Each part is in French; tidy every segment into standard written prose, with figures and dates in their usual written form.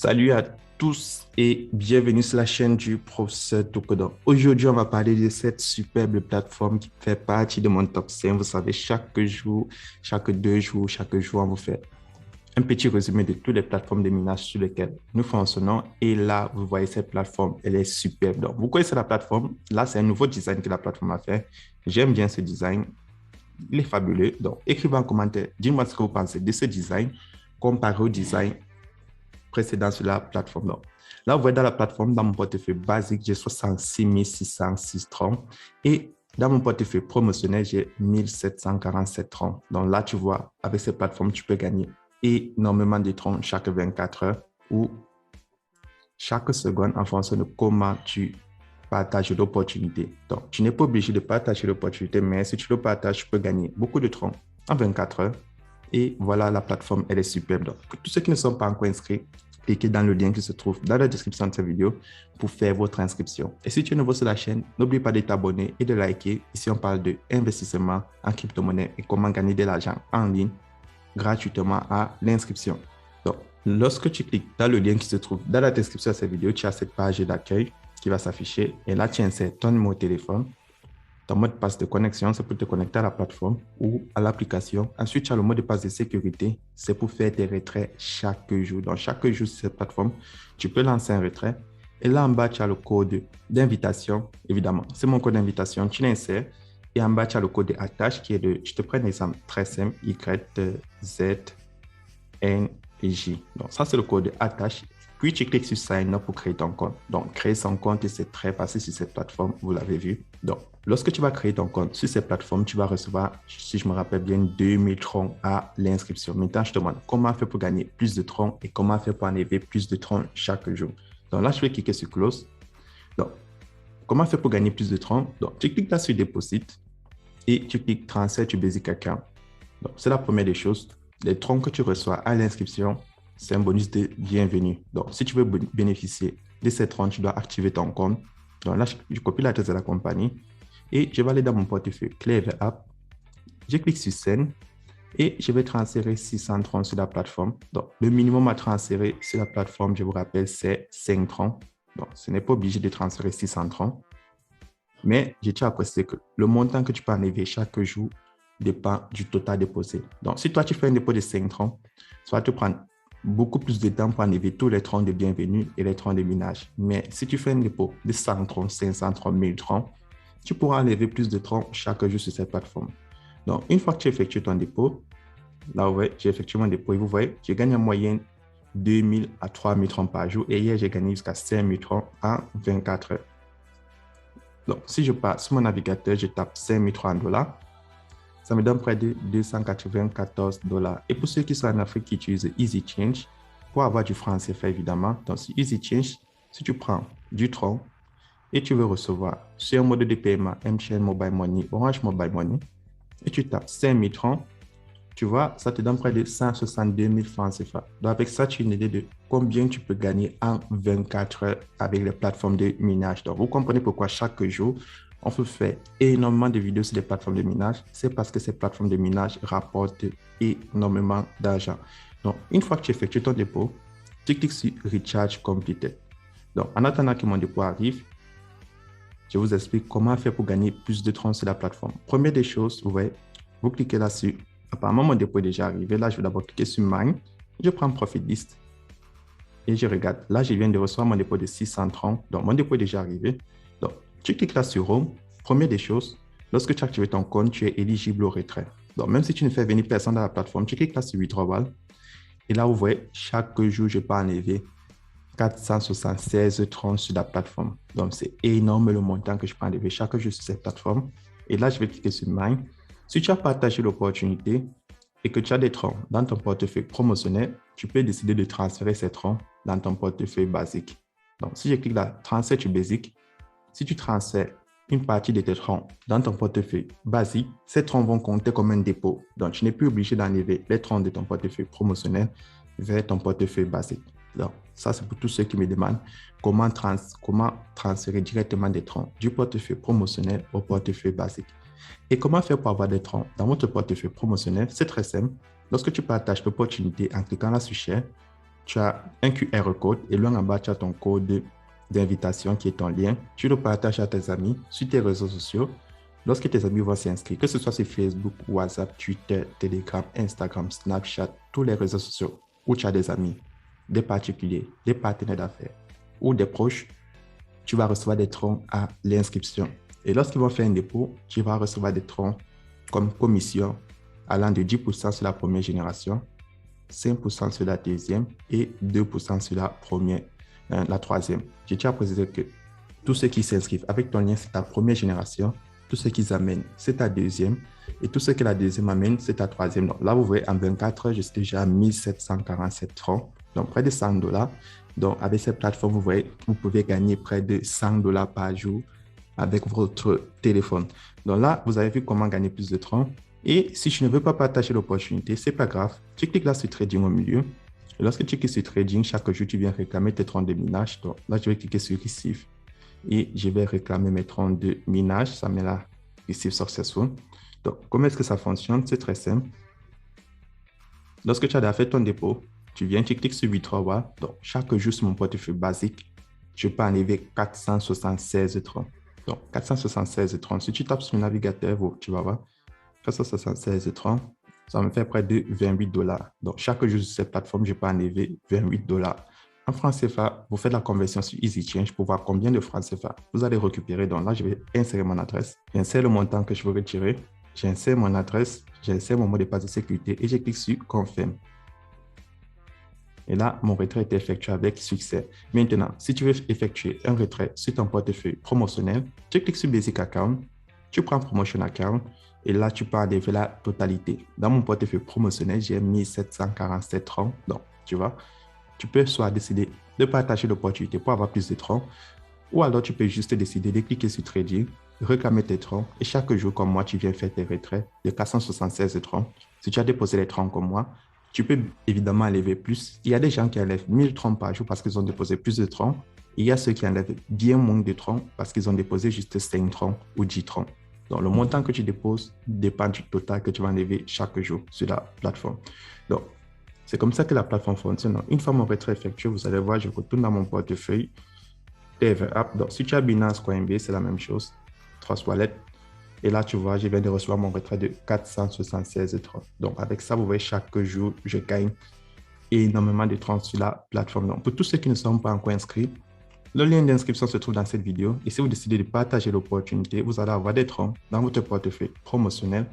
Salut à tous et bienvenue sur la chaîne du professeur Tokodon. Aujourd'hui, on va parler de cette superbe plateforme qui fait partie de mon top 5. Vous savez, chaque jour, chaque 2 jours, chaque jour, on vous fait un petit résumé de toutes les plateformes de minage sur lesquelles nous fonctionnons. Et là, vous voyez cette plateforme, elle est superbe. Donc, vous connaissez la plateforme. Là, c'est un nouveau design que la plateforme a fait. J'aime bien ce design. Il est fabuleux. Donc, écrivez en commentaire. Dites-moi ce que vous pensez de ce design comparé au design précédent sur la plateforme. Donc, là, vous voyez dans la plateforme, dans mon portefeuille basique, j'ai 66 606 troncs et dans mon portefeuille promotionnel, j'ai 1747 troncs. Donc là, tu vois, avec cette plateforme, tu peux gagner énormément de troncs chaque 24 heures ou chaque seconde en fonction de comment tu partages l'opportunité. Donc, tu n'es pas obligé de partager l'opportunité, mais si tu le partages, tu peux gagner beaucoup de troncs en 24 heures. Et voilà, la plateforme, elle est superbe. Donc, pour tous ceux qui ne sont pas encore inscrits, cliquez dans le lien qui se trouve dans la description de cette vidéo pour faire votre inscription. Et si tu es nouveau sur la chaîne, n'oublie pas de t'abonner et de liker. Ici, on parle d'investissement en crypto-monnaie et comment gagner de l'argent en ligne gratuitement à l'inscription. Donc, lorsque tu cliques dans le lien qui se trouve dans la description de cette vidéo, tu as cette page d'accueil qui va s'afficher. Et là, tu insères ton numéro de téléphone. Ton mot de passe de connexion, c'est pour te connecter à la plateforme ou à l'application. Ensuite, tu as le mot de passe de sécurité. C'est pour faire tes retraits chaque jour. Donc, chaque jour sur cette plateforme, tu peux lancer un retrait. Et là, en bas, tu as le code d'invitation. Évidemment, c'est mon code d'invitation. Tu l'insères. Et en bas, tu as le code d'attache qui est de, je te prends un exemple très simple, Y, Z, N, J. Donc, ça, c'est le code d'attache. Puis, tu cliques sur Sign Up pour créer ton compte. Donc, créer son compte, c'est très facile sur cette plateforme. Vous l'avez vu. Donc, lorsque tu vas créer ton compte sur cette plateforme, tu vas recevoir, si je me rappelle bien, 2000 troncs à l'inscription. Maintenant, je te demande comment faire pour gagner plus de troncs et comment faire pour enlever plus de troncs chaque jour. Donc, là, je vais cliquer sur Close. Donc, comment faire pour gagner plus de troncs? Donc, tu cliques là sur Deposit et tu cliques Transfert to Basic Account. Donc, c'est la première des choses. Les troncs que tu reçois à l'inscription, c'est un bonus de bienvenue. Donc, si tu veux bénéficier de ces troncs, tu dois activer ton compte. Donc là, je copie l'adresse de la compagnie et je vais aller dans mon portefeuille Clever App. Je clique sur Send et je vais transférer 600 troncs sur la plateforme. Donc, le minimum à transférer sur la plateforme, je vous rappelle, c'est 5 troncs. Donc, ce n'est pas obligé de transférer 600 troncs. Mais je tiens à préciser que le montant que tu peux enlever chaque jour dépend du total déposé. Donc, si toi, tu fais un dépôt de 5 troncs, ça va te prendre beaucoup plus de temps pour enlever tous les troncs de bienvenue et les troncs de minage. Mais si tu fais un dépôt de 100 troncs, 500 troncs, 1000 troncs, tu pourras enlever plus de troncs chaque jour sur cette plateforme. Donc, une fois que tu effectues ton dépôt, là, vous voyez, j'ai effectué mon dépôt et vous voyez, je gagne en moyenne 2000 à 3000 troncs par jour. Et hier, j'ai gagné jusqu'à 5000 troncs en 24 heures. Donc, si je pars sur mon navigateur, je tape 5000 $, ça me donne près de 294 $. Et pour ceux qui sont en Afrique qui utilisent Easy Change, pour avoir du franc CFA évidemment, donc sur Easy Change, si tu prends du tronc et tu veux recevoir sur un mode de paiement MTN Mobile Money, Orange Mobile Money, et tu tapes 5000 troncs, tu vois, ça te donne près de 162 000 francs CFA. Donc avec ça, tu as une idée de combien tu peux gagner en 24 heures avec les plateformes de minage. Donc vous comprenez pourquoi chaque jour, on peut faire énormément de vidéos sur les plateformes de minage. C'est parce que ces plateformes de minage rapportent énormément d'argent. Donc, une fois que tu effectues ton dépôt, tu cliques sur Recharge Completed. Donc, en attendant que mon dépôt arrive, je vous explique comment faire pour gagner plus de troncs sur la plateforme. Première des choses, vous voyez, vous cliquez là-dessus. Apparemment, mon dépôt est déjà arrivé. Là, je vais d'abord cliquer sur Mine. Je prends Profit List et je regarde. Là, je viens de recevoir mon dépôt de 600 troncs. Donc, mon dépôt est déjà arrivé. Donc, tu cliques là sur Home. Première des choses, lorsque tu actives ton compte, tu es éligible au retrait. Donc, même si tu ne fais venir personne dans la plateforme, tu cliques là sur Withdrawal. Et là, vous voyez, chaque jour, je peux enlever 476 troncs sur la plateforme. Donc, c'est énorme le montant que je peux enlever chaque jour sur cette plateforme. Et là, je vais cliquer sur Mine. Si tu as partagé l'opportunité et que tu as des troncs dans ton portefeuille promotionnel, tu peux décider de transférer ces troncs dans ton portefeuille basique. Donc, si je clique là, Transfer to Basic, si tu transfères une partie de tes troncs dans ton portefeuille basique, ces troncs vont compter comme un dépôt. Donc, tu n'es plus obligé d'enlever les troncs de ton portefeuille promotionnel vers ton portefeuille basique. Donc, ça, c'est pour tous ceux qui me demandent comment transférer directement des troncs du portefeuille promotionnel au portefeuille basique. Et comment faire pour avoir des troncs dans votre portefeuille promotionnel? C'est très simple. Lorsque tu partages l'opportunité en cliquant là sur Share, tu as un QR code et là en bas, tu as ton code d'invitation qui est ton lien. Tu le partages à tes amis sur tes réseaux sociaux. Lorsque tes amis vont s'inscrire, que ce soit sur Facebook, WhatsApp, Twitter, Telegram, Instagram, Snapchat, tous les réseaux sociaux où tu as des amis, des particuliers, des partenaires d'affaires ou des proches, tu vas recevoir des troncs à l'inscription. Et lorsqu'ils vont faire un dépôt, tu vas recevoir des troncs comme commission allant de 10% sur la première génération, 5% sur la deuxième et 2% sur la troisième. Je tiens à préciser que tous ceux qui s'inscrivent avec ton lien, c'est ta première génération. Tout ce qu'ils amènent, c'est ta deuxième. Et tout ce que la deuxième amène, c'est ta troisième. Donc là, vous voyez, en 24 heures, je suis déjà à 1747 francs. Donc près de $100. Donc avec cette plateforme, vous voyez, vous pouvez gagner près de $100 par jour avec votre téléphone. Donc là, vous avez vu comment gagner plus de troncs. Et si tu ne veux pas partager l'opportunité, c'est pas grave. Tu cliques là sur Trading au milieu. Et lorsque tu cliques sur Trading, chaque jour, tu viens réclamer tes troncs de minage. Donc là, je vais cliquer sur Receive. Et je vais réclamer mes troncs de minage. Ça met là, Receive Successful. Donc, comment est-ce que ça fonctionne? C'est très simple. Lorsque tu as fait ton dépôt, tu viens, tu cliques sur Withdraw. Donc, chaque jour sur mon portefeuille basique, je peux enlever 476 troncs. Donc, 476 troncs. Si tu tapes sur le navigateur, tu vas voir 476 troncs. Ça me fait près de $28. Donc, chaque jour sur cette plateforme, je peux enlever $28. En francs CFA, vous faites la conversion sur EasyChange pour voir combien de francs CFA vous allez récupérer. Donc là, je vais insérer mon adresse. J'insère le montant que je veux retirer. J'insère mon adresse. J'insère mon mot de passe de sécurité et je clique sur Confirm. Et là, mon retrait est effectué avec succès. Maintenant, si tu veux effectuer un retrait sur ton portefeuille promotionnel, tu cliques sur Basic Account, tu prends Promotion Account et là, tu peux enlever la totalité. Dans mon portefeuille promotionnel, j'ai 1747 troncs. Donc, tu vois, tu peux soit décider de partager l'opportunité pour avoir plus de troncs, ou alors tu peux juste décider de cliquer sur Trading, réclamer tes troncs, et chaque jour, comme moi, tu viens faire tes retraits de 476 troncs. Si tu as déposé les troncs comme moi, tu peux évidemment enlever plus. Il y a des gens qui enlèvent 1000 troncs par jour parce qu'ils ont déposé plus de troncs. Il y a ceux qui enlèvent bien moins de troncs parce qu'ils ont déposé juste 5 troncs ou 10 troncs. Donc, le montant que tu déposes dépend du total que tu vas enlever chaque jour sur la plateforme. Donc, c'est comme ça que la plateforme fonctionne. Une fois mon retrait effectué, vous allez voir, je retourne dans mon portefeuille. App. Donc, si tu as Binance Coinbase, c'est la même chose. Trust Wallet. Et là, tu vois, je viens de recevoir mon retrait de 476 troncs. Donc, avec ça, vous voyez, chaque jour, je gagne énormément de troncs sur la plateforme. Donc, pour tous ceux qui ne sont pas encore inscrits, le lien d'inscription se trouve dans cette vidéo. Et si vous décidez de partager l'opportunité, vous allez avoir des troncs dans votre portefeuille promotionnel.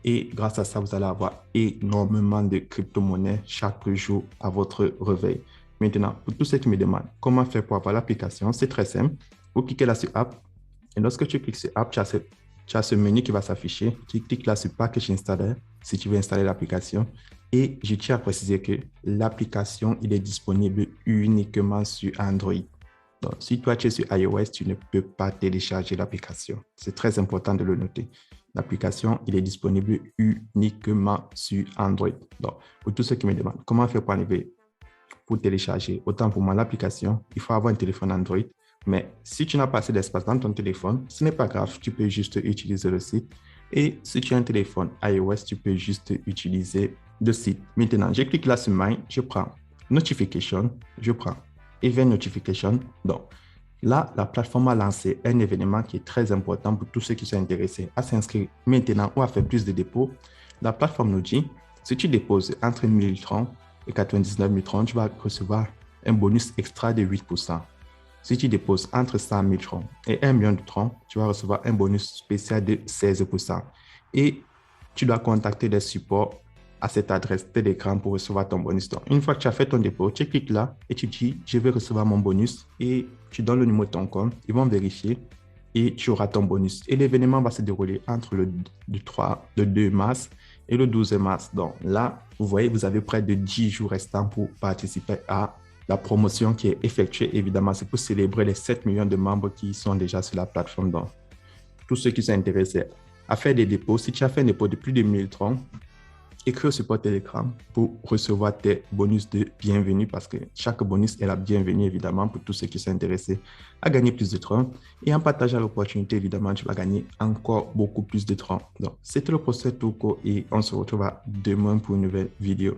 Et grâce à ça, vous allez avoir énormément de crypto-monnaies chaque jour à votre réveil. Maintenant, pour tous ceux qui me demandent comment faire pour avoir l'application, c'est très simple. Vous cliquez là sur App. Et lorsque tu cliques sur App, tu as ce menu qui va s'afficher. Tu cliques là sur Package Installer si tu veux installer l'application. Et je tiens à préciser que l'application, il est disponible uniquement sur Android. Donc, si toi, tu es sur iOS, tu ne peux pas télécharger l'application. C'est très important de le noter. L'application, il est disponible uniquement sur Android. Donc, pour tous ceux qui me demandent comment faire pour télécharger, autant pour moi, l'application, il faut avoir un téléphone Android. Mais si tu n'as pas assez d'espace dans ton téléphone, ce n'est pas grave, tu peux juste utiliser le site. Et si tu as un téléphone iOS, tu peux juste utiliser le site. Maintenant, je clique là sur Mine, je prends Notification, je prends Event Notification. Donc, là, la plateforme a lancé un événement qui est très important pour tous ceux qui sont intéressés à s'inscrire maintenant ou à faire plus de dépôts. La plateforme nous dit, si tu déposes entre 1000 troncs et 99 000 troncs, tu vas recevoir un bonus extra de 8%. Si tu déposes entre 100 000 troncs et 1 million de troncs, tu vas recevoir un bonus spécial de 16%. Et tu dois contacter des supports à cette adresse Telegram pour recevoir ton bonus. Donc, une fois que tu as fait ton dépôt, tu cliques là et tu dis, je vais recevoir mon bonus et tu donnes le numéro de ton compte. Ils vont vérifier et tu auras ton bonus. Et l'événement va se dérouler entre le 2 mars et le 12 mars. Donc là, vous voyez, vous avez près de 10 jours restants pour participer à la promotion qui est effectuée. Évidemment, c'est pour célébrer les 7 millions de membres qui sont déjà sur la plateforme. Donc, tous ceux qui sont intéressés à faire des dépôts, si tu as fait un dépôt de plus de 1000 troncs, écris au support Telegram pour recevoir tes bonus de bienvenue parce que chaque bonus est la bienvenue évidemment pour tous ceux qui sont intéressés à gagner plus de troncs. Et en partageant l'opportunité, évidemment, tu vas gagner encore beaucoup plus de troncs. Donc, c'était le professeur Toko et on se retrouve demain pour une nouvelle vidéo.